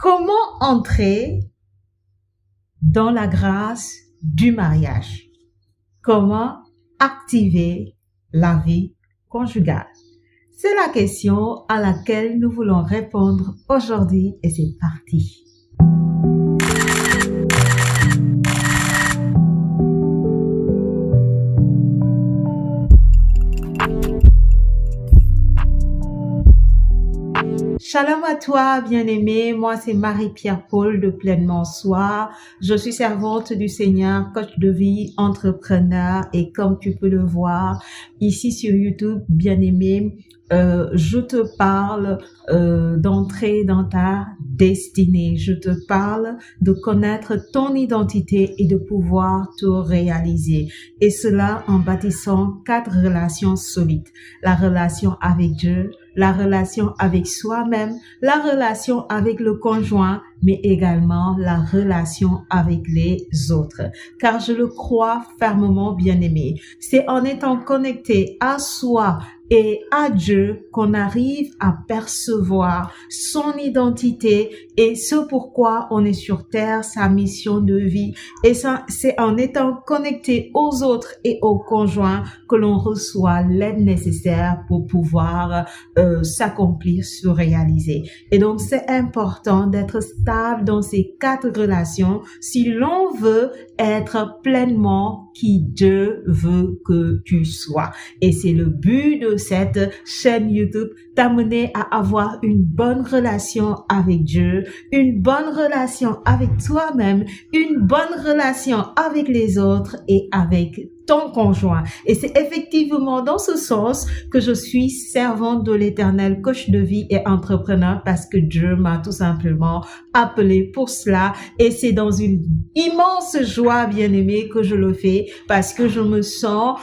Comment entrer dans la grâce du mariage? Comment activer la vie conjugale? C'est la question à laquelle nous voulons répondre aujourd'hui et c'est parti. Shalom à toi, bien-aimé. Moi, c'est Marie-Pierre Paul de Pleinement Soi. Je suis servante du Seigneur, coach de vie, entrepreneur et comme tu peux le voir ici sur YouTube, bien-aimé, je te parle d'entrer dans ta destinée. Je te parle de connaître ton identité et de pouvoir te réaliser. Et cela en bâtissant 4 relations solides. La relation avec Dieu, la relation avec soi-même, la relation avec le conjoint, mais également la relation avec les autres. Car je le crois fermement, bien-aimé, c'est en étant connecté à soi et à Dieu qu'on arrive à percevoir son identité et ce pourquoi on est sur terre, sa mission de vie. Et ça, c'est en étant connecté aux autres et aux conjoints que l'on reçoit l'aide nécessaire pour pouvoir s'accomplir, se réaliser. Et donc, c'est important d'être stable dans ces 4 relations si l'on veut être pleinement qui Dieu veut que tu sois. Et c'est le but de cette chaîne YouTube, t'amener à avoir une bonne relation avec Dieu, une bonne relation avec toi-même, une bonne relation avec les autres et avec ton conjoint. Et c'est effectivement dans ce sens que je suis servante de l'Éternel, coach de vie et entrepreneur parce que Dieu m'a tout simplement appelé pour cela. Et c'est dans une immense joie, bien-aimée, que je le fais parce que je me sens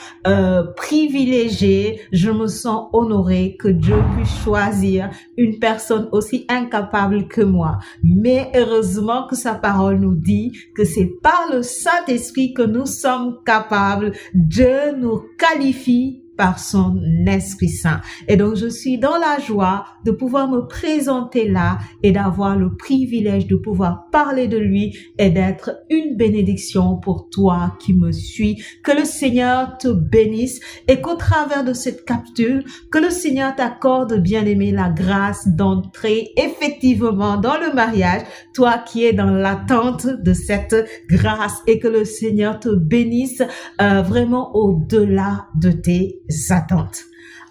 privilégiée, je me sens honorée que Dieu puisse choisir une personne aussi incapable que moi. Mais heureusement que sa parole nous dit que c'est par le Saint-Esprit que nous sommes capables. Dieu nous qualifie par son Esprit Saint. Et donc, je suis dans la joie de pouvoir me présenter là et d'avoir le privilège de pouvoir parler de lui et d'être une bénédiction pour toi qui me suis. Que le Seigneur te bénisse et qu'au travers de cette capture, que le Seigneur t'accorde, bien-aimé, la grâce d'entrer effectivement dans le mariage, toi qui es dans l'attente de cette grâce et que le Seigneur te bénisse vraiment au-delà de tes attentes.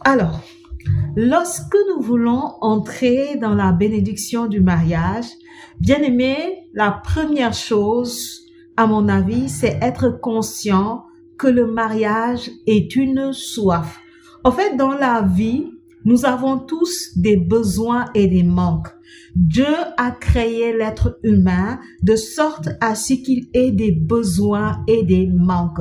Alors, lorsque nous voulons entrer dans la bénédiction du mariage, bien aimé, la première chose, à mon avis, c'est être conscient que le mariage est une soif. En fait, dans la vie, nous avons tous des besoins et des manques. Dieu a créé l'être humain de sorte à ce qu'il ait des besoins et des manques.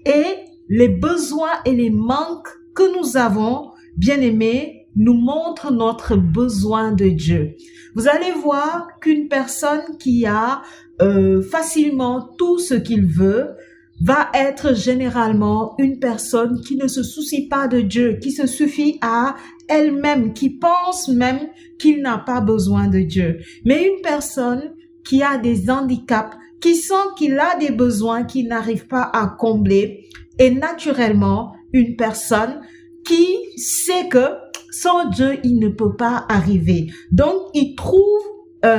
Et les besoins et les manques que nous avons, bien aimés, nous montrent notre besoin de Dieu. Vous allez voir qu'une personne qui a facilement tout ce qu'il veut va être généralement une personne qui ne se soucie pas de Dieu, qui se suffit à elle-même, qui pense même qu'il n'a pas besoin de Dieu. Mais une personne qui a des handicaps, qui sent qu'il a des besoins qu'il n'arrive pas à combler, est naturellement une personne qui sait que sans Dieu, il ne peut pas arriver. Donc, il trouve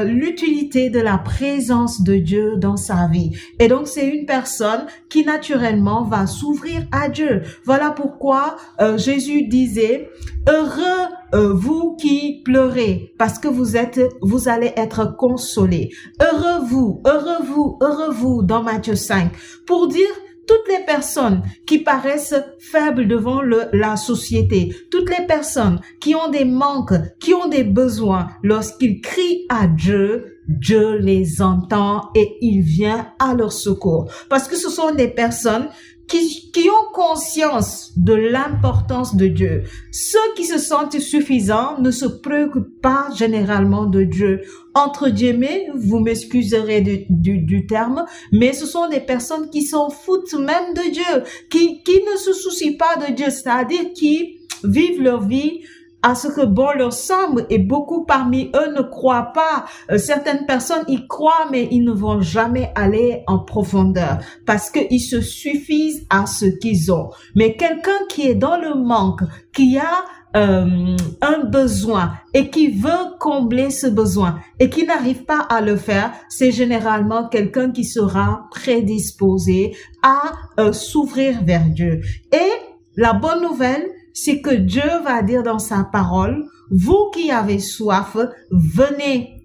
l'utilité de la présence de Dieu dans sa vie. Et donc, c'est une personne qui naturellement va s'ouvrir à Dieu. Voilà pourquoi Jésus disait, heureux vous qui pleurez, parce que vous allez être consolés. Heureux vous, dans Matthieu 5, pour dire toutes les personnes qui paraissent faibles devant la société, toutes les personnes qui ont des manques, qui ont des besoins, lorsqu'ils crient à Dieu, Dieu les entend et il vient à leur secours. Parce que ce sont des personnes qui ont conscience de l'importance de Dieu. Ceux qui se sentent suffisants ne se préoccupent pas généralement de Dieu. Entre guillemets, vous m'excuserez du terme, mais ce sont des personnes qui s'en foutent même de Dieu, qui ne se soucient pas de Dieu, c'est-à-dire qui vivent leur vie à ce que bon leur semble et beaucoup parmi eux ne croient pas. Certaines personnes y croient mais ils ne vont jamais aller en profondeur parce qu'ils se suffisent à ce qu'ils ont. Mais quelqu'un qui est dans le manque, qui a un besoin et qui veut combler ce besoin et qui n'arrive pas à le faire, c'est généralement quelqu'un qui sera prédisposé à s'ouvrir vers Dieu. Et la bonne nouvelle, c'est que Dieu va dire dans sa parole, vous qui avez soif, venez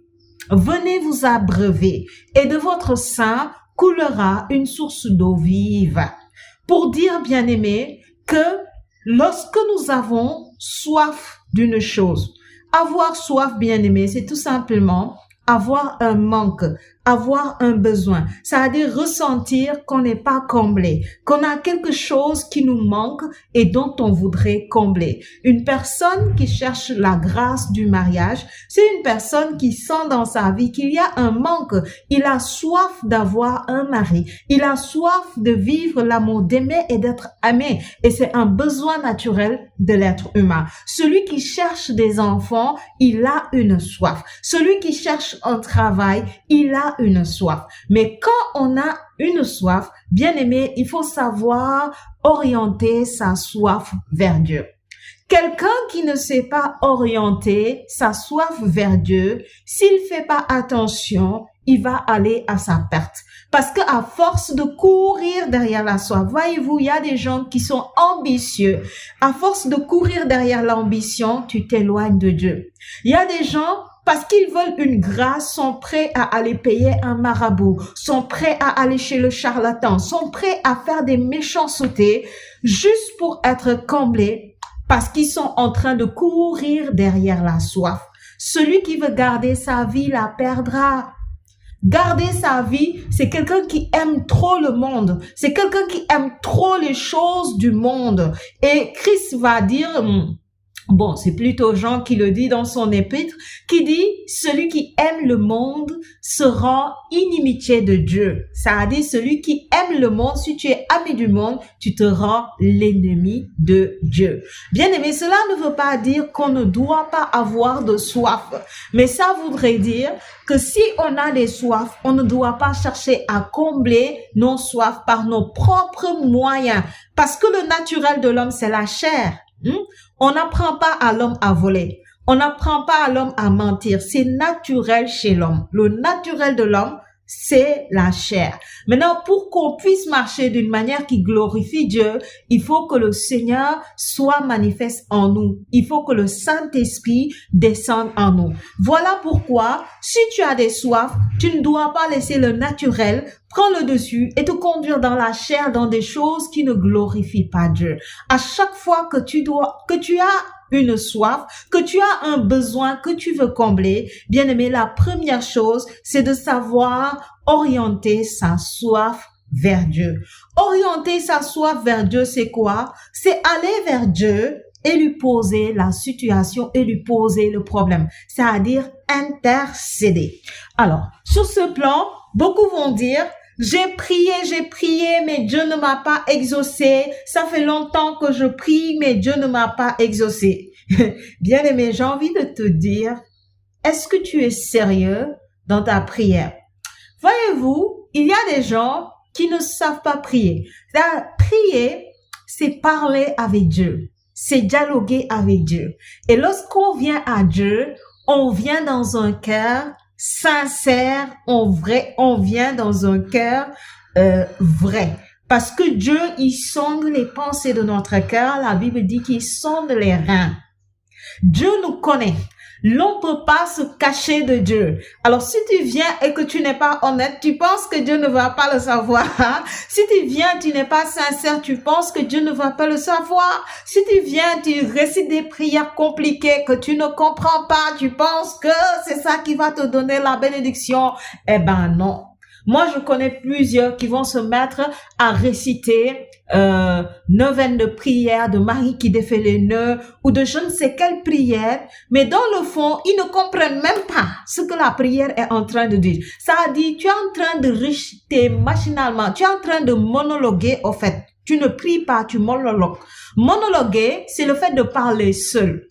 vous abreuver et de votre sein coulera une source d'eau vive. Pour dire, bien-aimés, que lorsque nous avons soif d'une chose, avoir soif, bien-aimé, c'est tout simplement avoir un manque, avoir un besoin. Ça veut dire ressentir qu'on n'est pas comblé, qu'on a quelque chose qui nous manque et dont on voudrait combler. Une personne qui cherche la grâce du mariage, c'est une personne qui sent dans sa vie qu'il y a un manque. Il a soif d'avoir un mari. Il a soif de vivre l'amour, d'aimer et d'être aimé. Et c'est un besoin naturel de l'être humain. Celui qui cherche des enfants, il a une soif. Celui qui cherche un travail, il a une soif. Mais quand on a une soif, bien aimé, il faut savoir orienter sa soif vers Dieu. Quelqu'un qui ne sait pas orienter sa soif vers Dieu, s'il fait pas attention, il va aller à sa perte. Parce que à force de courir derrière la soif, voyez-vous, il y a des gens qui sont ambitieux. À force de courir derrière l'ambition, tu t'éloignes de Dieu. Il y a des gens, parce qu'ils veulent une grâce, sont prêts à aller payer un marabout, sont prêts à aller chez le charlatan, sont prêts à faire des méchancetés juste pour être comblés parce qu'ils sont en train de courir derrière la soif. Celui qui veut garder sa vie la perdra. Garder sa vie, c'est quelqu'un qui aime trop le monde. C'est quelqu'un qui aime trop les choses du monde. Et Christ va dire... Bon, c'est plutôt Jean qui le dit dans son épître, qui dit, celui qui aime le monde se rend inimitié de Dieu. Ça a dit, celui qui aime le monde, si tu es ami du monde, tu te rends l'ennemi de Dieu. Bien aimé, cela ne veut pas dire qu'on ne doit pas avoir de soif, mais ça voudrait dire que si on a des soifs, on ne doit pas chercher à combler nos soifs par nos propres moyens, parce que le naturel de l'homme, c'est la chair. On n'apprend pas à l'homme à voler. On n'apprend pas à l'homme à mentir. C'est naturel chez l'homme. Le naturel de l'homme, c'est la chair. Maintenant, pour qu'on puisse marcher d'une manière qui glorifie Dieu, il faut que le Seigneur soit manifeste en nous. Il faut que le Saint-Esprit descende en nous. Voilà pourquoi, si tu as des soifs, tu ne dois pas laisser le naturel prendre le dessus et te conduire dans la chair, dans des choses qui ne glorifient pas Dieu. À chaque fois que tu as une soif, que tu as un besoin que tu veux combler, bien aimé, la première chose, c'est de savoir orienter sa soif vers Dieu. Orienter sa soif vers Dieu, c'est quoi? C'est aller vers Dieu et lui poser la situation et lui poser le problème, c'est-à-dire intercéder. Alors, sur ce plan, beaucoup vont dire, j'ai prié, mais Dieu ne m'a pas exaucé. Ça fait longtemps que je prie, mais Dieu ne m'a pas exaucé. Bien aimé, j'ai envie de te dire, est-ce que tu es sérieux dans ta prière? Voyez-vous, il y a des gens qui ne savent pas prier. Prier, c'est parler avec Dieu. C'est dialoguer avec Dieu. Et lorsqu'on vient à Dieu, on vient dans un cœur sincère, on vient dans un cœur vrai. Parce que Dieu, il sonde les pensées de notre cœur. La Bible dit qu'il sonde les reins. Dieu nous connaît. L'on peut pas se cacher de Dieu. Alors, si tu viens et que tu n'es pas honnête, tu penses que Dieu ne va pas le savoir. Si tu viens, tu n'es pas sincère, tu penses que Dieu ne va pas le savoir. Si tu viens, tu récites des prières compliquées que tu ne comprends pas, tu penses que c'est ça qui va te donner la bénédiction. Eh ben non. Moi, je connais plusieurs qui vont se mettre à réciter neuvaine de prière, de Marie qui défait les nœuds ou de je ne sais quelle prière, mais dans le fond, ils ne comprennent même pas ce que la prière est en train de dire. Ça dit, tu es en train de réciter machinalement, tu es en train de monologuer au fait. Tu ne pries pas, tu monologues. Monologuer, c'est le fait de parler seul.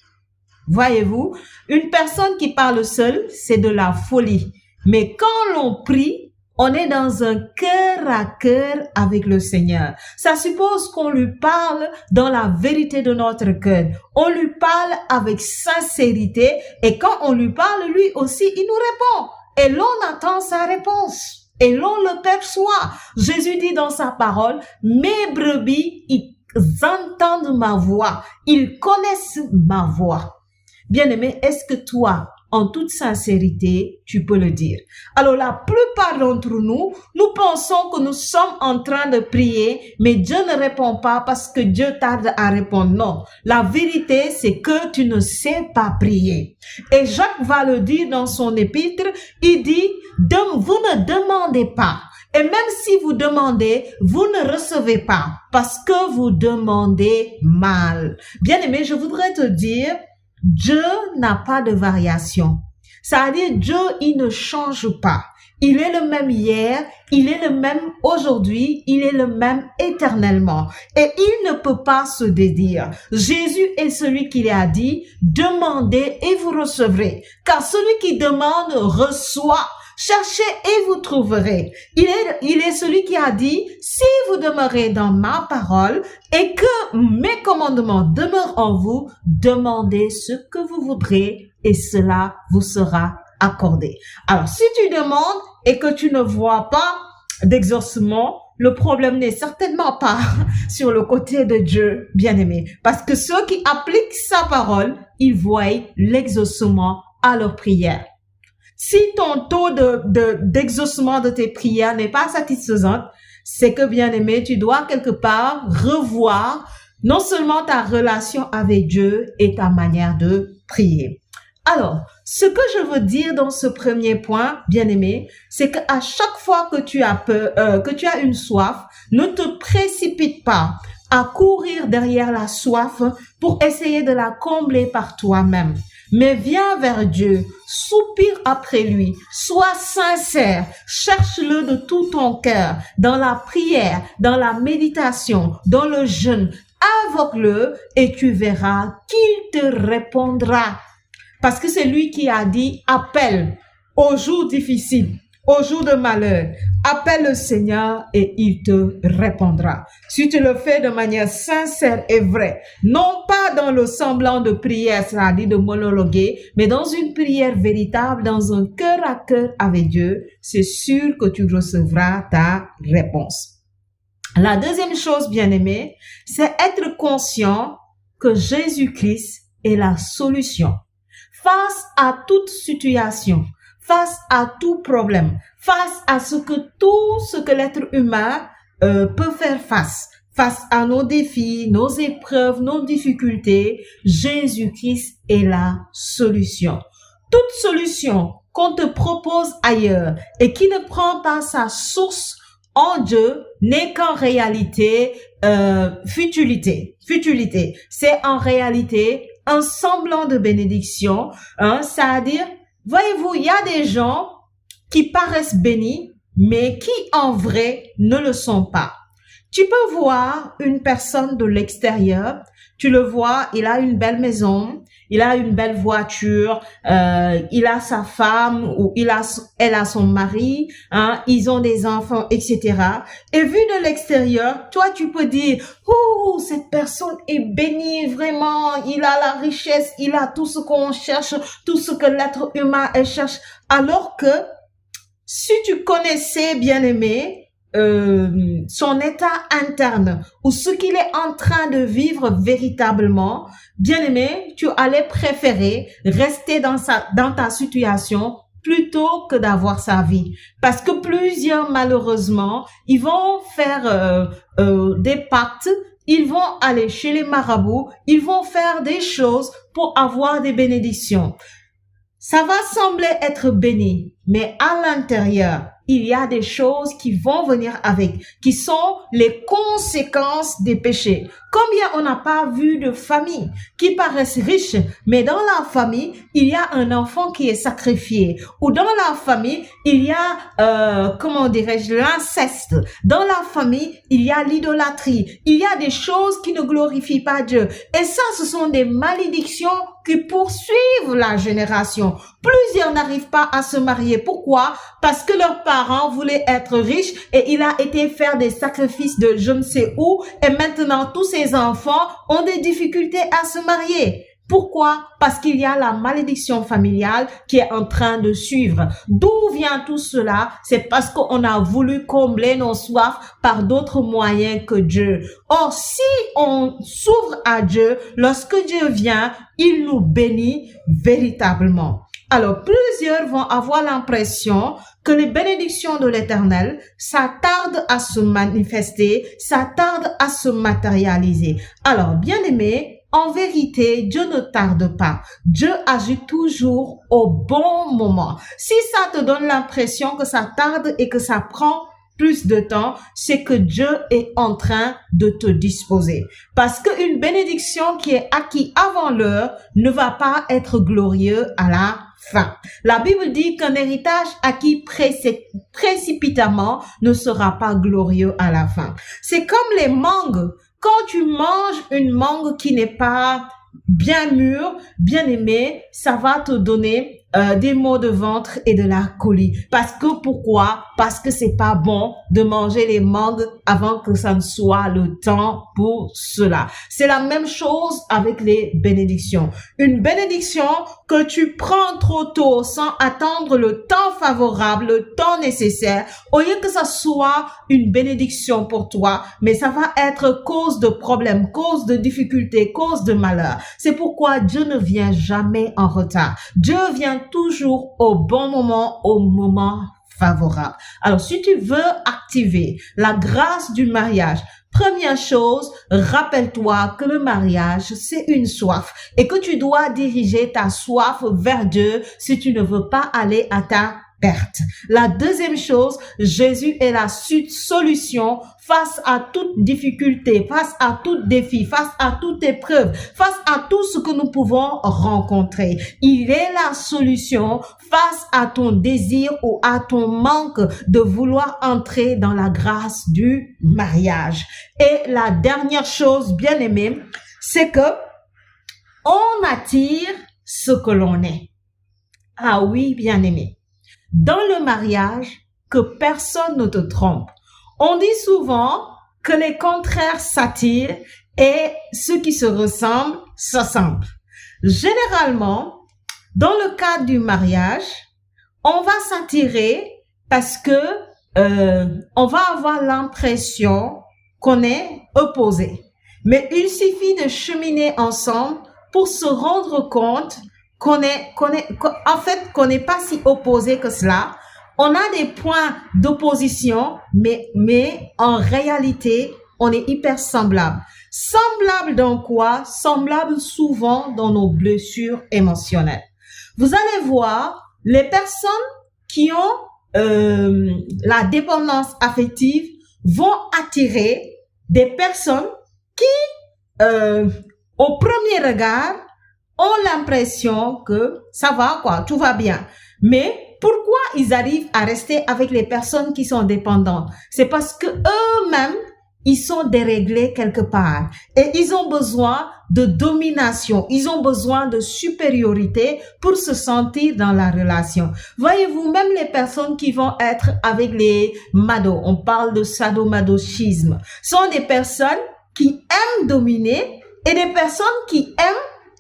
Voyez-vous, une personne qui parle seule, c'est de la folie. Mais quand l'on prie, on est dans un cœur à cœur avec le Seigneur. Ça suppose qu'on lui parle dans la vérité de notre cœur. On lui parle avec sincérité et quand on lui parle, lui aussi, il nous répond. Et l'on attend sa réponse. Et l'on le perçoit. Jésus dit dans sa parole, mes brebis, ils entendent ma voix. Ils connaissent ma voix. Bien-aimé, est-ce que toi, en toute sincérité, tu peux le dire? Alors, la plupart d'entre nous, nous pensons que nous sommes en train de prier, mais Dieu ne répond pas parce que Dieu tarde à répondre. Non, la vérité, c'est que tu ne sais pas prier. Et Jacques va le dire dans son épître, il dit, vous ne demandez pas. Et même si vous demandez, vous ne recevez pas parce que vous demandez mal. Bien-aimé, je voudrais te dire, Dieu n'a pas de variation. Ça veut dire Dieu, il ne change pas. Il est le même hier, il est le même aujourd'hui, il est le même éternellement. Et il ne peut pas se dédire. Jésus est celui qui a dit, demandez et vous recevrez. Car celui qui demande reçoit. Cherchez et vous trouverez. Il est celui qui a dit, si vous demeurez dans ma parole et que mes commandements demeurent en vous, demandez ce que vous voudrez et cela vous sera accordé. Alors, si tu demandes et que tu ne vois pas d'exaucement, le problème n'est certainement pas sur le côté de Dieu, bien-aimé. Parce que ceux qui appliquent sa parole, ils voient l'exaucement à leur prière. Si ton taux d'exaucement de tes prières n'est pas satisfaisant, c'est que, bien-aimé, tu dois quelque part revoir non seulement ta relation avec Dieu et ta manière de prier. Alors, ce que je veux dire dans ce premier point, bien-aimé, c'est qu'à chaque fois que tu as une soif, ne te précipite pas à courir derrière la soif pour essayer de la combler par toi-même. Mais viens vers Dieu, soupire après lui, sois sincère, cherche-le de tout ton cœur, dans la prière, dans la méditation, dans le jeûne, invoque-le et tu verras qu'il te répondra. Parce que c'est lui qui a dit, appelle aux jours difficiles, aux jours de malheur, appelle le Seigneur et il te répondra. Si tu le fais de manière sincère et vraie, non pas dans le semblant de prière, c'est-à-dire de monologuer, mais dans une prière véritable, dans un cœur à cœur avec Dieu, c'est sûr que tu recevras ta réponse. La deuxième chose, bien-aimé, c'est être conscient que Jésus-Christ est la solution. Face à toute situation, face à tout problème, face à tout ce que l'être humain peut faire face à nos défis, nos épreuves, nos difficultés, Jésus-Christ est la solution. Toute solution qu'on te propose ailleurs et qui ne prend pas sa source en Dieu n'est qu'en réalité futilité. C'est en réalité un semblant de bénédiction, c'est-à-dire, voyez-vous, il y a des gens qui paraissent bénis, mais qui en vrai ne le sont pas. Tu peux voir une personne de l'extérieur, tu le vois, il a une belle maison, il a une belle voiture, il a sa femme ou elle a son mari, ils ont des enfants, etc. Et vu de l'extérieur, toi tu peux dire, oh, cette personne est bénie vraiment, il a la richesse, il a tout ce qu'on cherche, tout ce que l'être humain cherche. Alors que si tu connaissais, bien-aimé, son état interne ou ce qu'il est en train de vivre véritablement, bien-aimé, tu allais préférer rester dans ta situation plutôt que d'avoir sa vie. Parce que plusieurs, malheureusement, ils vont faire des pactes, ils vont aller chez les marabouts, ils vont faire des choses pour avoir des bénédictions. Ça va sembler être béni, mais à l'intérieur, il y a des choses qui vont venir avec, qui sont les conséquences des péchés. Combien on n'a pas vu de familles qui paraissent riches, mais dans la famille, il y a un enfant qui est sacrifié. Ou dans la famille, il y a, comment dirais-je, l'inceste. Dans la famille, il y a l'idolâtrie. Il y a des choses qui ne glorifient pas Dieu. Et ça, ce sont des malédictions qui poursuivent la génération. Plusieurs n'arrivent pas à se marier. Pourquoi? Parce que leurs parents voulaient être riches et il a été faire des sacrifices de je ne sais où et maintenant tous ces enfants ont des difficultés à se marier. Pourquoi? Parce qu'il y a la malédiction familiale qui est en train de suivre. D'où vient tout cela? C'est parce qu'on a voulu combler nos soifs par d'autres moyens que Dieu. Or, si on s'ouvre à Dieu, lorsque Dieu vient, il nous bénit véritablement. Alors, plusieurs vont avoir l'impression que les bénédictions de l'Éternel, ça tarde à se manifester, ça tarde à se matérialiser. Alors, bien aimé, en vérité, Dieu ne tarde pas. Dieu agit toujours au bon moment. Si ça te donne l'impression que ça tarde et que ça prend plus de temps, c'est que Dieu est en train de te disposer. Parce qu'une bénédiction qui est acquise avant l'heure ne va pas être glorieux à la fin. La Bible dit qu'un héritage acquis précipitamment ne sera pas glorieux à la fin. C'est comme les mangues. Quand tu manges une mangue qui n'est pas bien mûre, bien aimée, ça va te donner des maux de ventre et de la colie. Parce que pourquoi? Parce que c'est pas bon de manger les mangues avant que ça ne soit le temps pour cela. C'est la même chose avec les bénédictions. Une bénédiction que tu prends trop tôt sans attendre le temps favorable, le temps nécessaire, au lieu que ça soit une bénédiction pour toi, mais ça va être cause de problèmes, cause de difficultés, cause de malheur. C'est pourquoi Dieu ne vient jamais en retard. Dieu vient toujours au bon moment, au moment favorable. Alors, si tu veux activer la grâce du mariage, première chose, rappelle-toi que le mariage, c'est une soif et que tu dois diriger ta soif vers Dieu si tu ne veux pas aller à ta perte. La deuxième chose, Jésus est la solution face à toute difficulté, face à tout défi, face à toute épreuve, face à tout ce que nous pouvons rencontrer. Il est la solution face à ton désir ou à ton manque de vouloir entrer dans la grâce du mariage. Et la dernière chose, bien aimée, c'est que on attire ce que l'on est. Ah oui, bien aimé. Dans le mariage, que personne ne te trompe. On dit souvent que les contraires s'attirent et ceux qui se ressemblent s'assemblent. Généralement, dans le cadre du mariage, on va s'attirer parce que on va avoir l'impression qu'on est opposé. Mais il suffit de cheminer ensemble pour se rendre compte qu'on n'est pas si opposé que cela. On a des points d'opposition, mais en réalité, on est hyper semblables. Semblables dans quoi? Semblables souvent dans nos blessures émotionnelles. Vous allez voir, les personnes qui ont la dépendance affective vont attirer des personnes qui, au premier regard, ont l'impression que ça va, quoi, tout va bien. Mais pourquoi ils arrivent à rester avec les personnes qui sont dépendantes? C'est parce que eux-mêmes, ils sont déréglés quelque part et ils ont besoin de domination, ils ont besoin de supériorité pour se sentir dans la relation. Voyez-vous, même les personnes qui vont être avec les mados, on parle de sadomasochisme, sont des personnes qui aiment dominer et des personnes qui aiment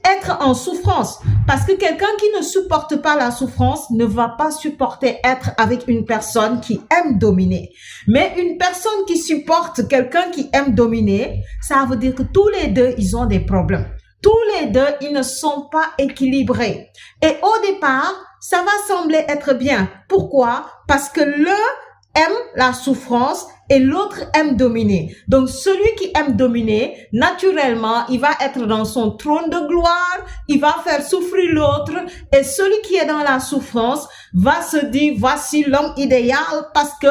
être en souffrance. Parce que quelqu'un qui ne supporte pas la souffrance ne va pas supporter être avec une personne qui aime dominer. Mais une personne qui supporte quelqu'un qui aime dominer, ça veut dire que tous les deux, ils ont des problèmes. Tous les deux, ils ne sont pas équilibrés. Et au départ, ça va sembler être bien. Pourquoi? Parce que l'un aime la souffrance et l'autre aime dominer. Donc, celui qui aime dominer, naturellement, il va être dans son trône de gloire, il va faire souffrir l'autre, et celui qui est dans la souffrance va se dire, voici l'homme idéal, parce que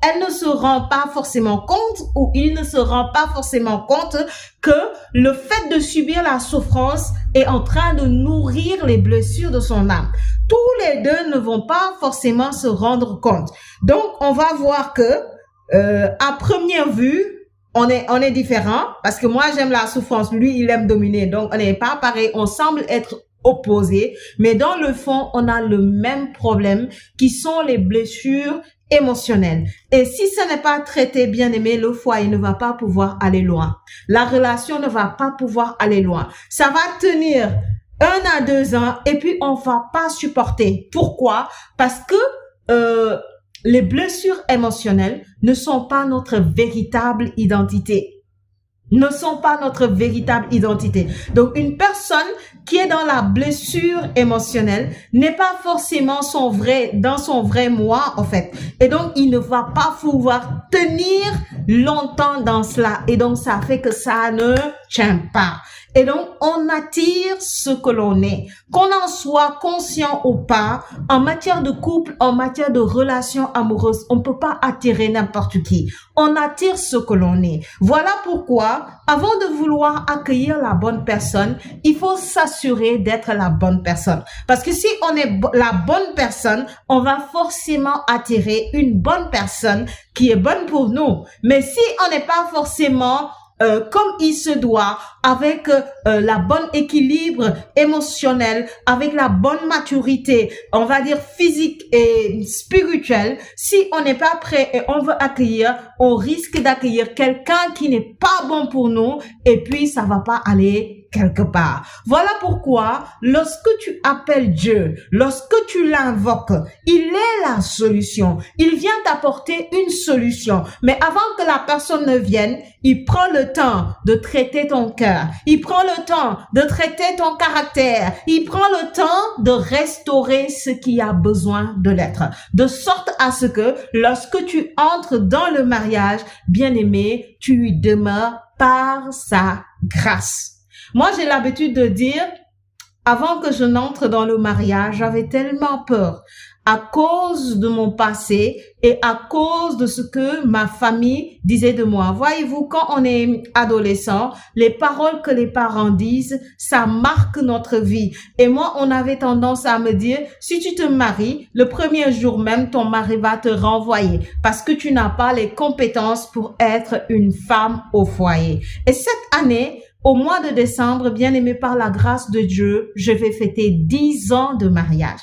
elle ne se rend pas forcément compte, ou il ne se rend pas forcément compte que le fait de subir la souffrance est en train de nourrir les blessures de son âme. Tous les deux ne vont pas forcément se rendre compte. Donc, on va voir que à première vue, on est différent, parce que moi j'aime la souffrance, lui il aime dominer, donc on n'est pas pareil, on semble être opposés, mais dans le fond on a le même problème qui sont les blessures émotionnelles. Et si ce n'est pas traité, bien aimé, le foyer ne va pas pouvoir aller loin. La relation ne va pas pouvoir aller loin. Ça va tenir 1 à 2 ans et puis on va pas supporter. Pourquoi? Parce que les blessures émotionnelles ne sont pas notre véritable identité. Ne sont pas notre véritable identité. Donc, une personne qui est dans la blessure émotionnelle n'est pas forcément dans son vrai moi, en fait. Et donc, il ne va pas pouvoir tenir longtemps dans cela. Et donc, ça fait que ça ne tient pas. Et donc, on attire ce que l'on est. Qu'on en soit conscient ou pas, en matière de couple, en matière de relations amoureuses, on ne peut pas attirer n'importe qui. On attire ce que l'on est. Voilà pourquoi, avant de vouloir accueillir la bonne personne, il faut s'assurer d'être la bonne personne. Parce que si on est la bonne personne, on va forcément attirer une bonne personne qui est bonne pour nous. Mais si on n'est pas forcément comme il se doit, avec la bonne équilibre émotionnel, avec la bonne maturité, on va dire physique et spirituelle, si on n'est pas prêt et on veut accueillir, on risque d'accueillir quelqu'un qui n'est pas bon pour nous et puis ça va pas aller quelque part. Voilà pourquoi, lorsque tu appelles Dieu, lorsque tu l'invoques, il est la solution. Il vient t'apporter une solution. Mais avant que la personne ne vienne, il prend le temps de traiter ton cœur. Il prend le temps de traiter ton caractère. Il prend le temps de restaurer ce qui a besoin de l'être. De sorte à ce que, lorsque tu entres dans le mariage, bien-aimé, tu y demeures par sa grâce. Moi, j'ai l'habitude de dire, avant que je n'entre dans le mariage, j'avais tellement peur à cause de mon passé et à cause de ce que ma famille disait de moi. Voyez-vous, quand on est adolescent, les paroles que les parents disent, ça marque notre vie. Et moi, on avait tendance à me dire, si tu te maries, le premier jour même, ton mari va te renvoyer parce que tu n'as pas les compétences pour être une femme au foyer. Et cette année, au mois de décembre, bien aimé par la grâce de Dieu, je vais fêter 10 ans de mariage.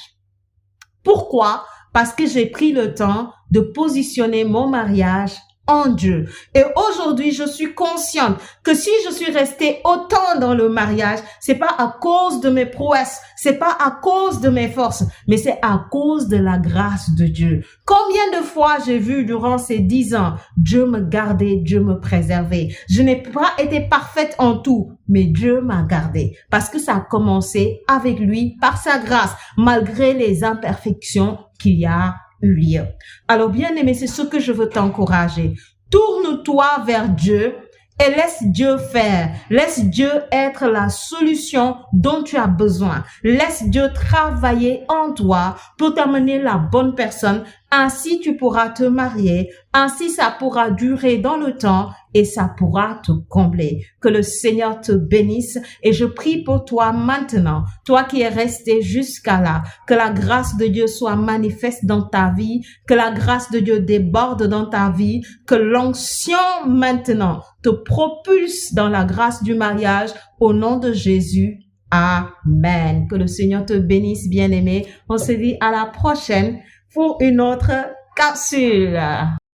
Pourquoi? Parce que j'ai pris le temps de positionner mon mariage en Dieu. Et aujourd'hui, je suis consciente que si je suis restée autant dans le mariage, c'est pas à cause de mes prouesses, c'est pas à cause de mes forces, mais c'est à cause de la grâce de Dieu. Combien de fois j'ai vu durant ces 10 ans, Dieu me gardait, Dieu me préservait. Je n'ai pas été parfaite en tout, mais Dieu m'a gardée parce que ça a commencé avec lui par sa grâce, malgré les imperfections qu'il y a eu lieu. Alors, bien aimé, c'est ce que je veux t'encourager. Tourne-toi vers Dieu et laisse Dieu faire. Laisse Dieu être la solution dont tu as besoin. Laisse Dieu travailler en toi pour t'amener la bonne personne. Ainsi, tu pourras te marier. Ainsi, ça pourra durer dans le temps et ça pourra te combler. Que le Seigneur te bénisse et je prie pour toi maintenant, toi qui es resté jusqu'à là, que la grâce de Dieu soit manifeste dans ta vie, que la grâce de Dieu déborde dans ta vie, que l'onction maintenant te propulse dans la grâce du mariage au nom de Jésus. Amen. Que le Seigneur te bénisse, bien-aimé. On se dit à la prochaine pour une autre capsule.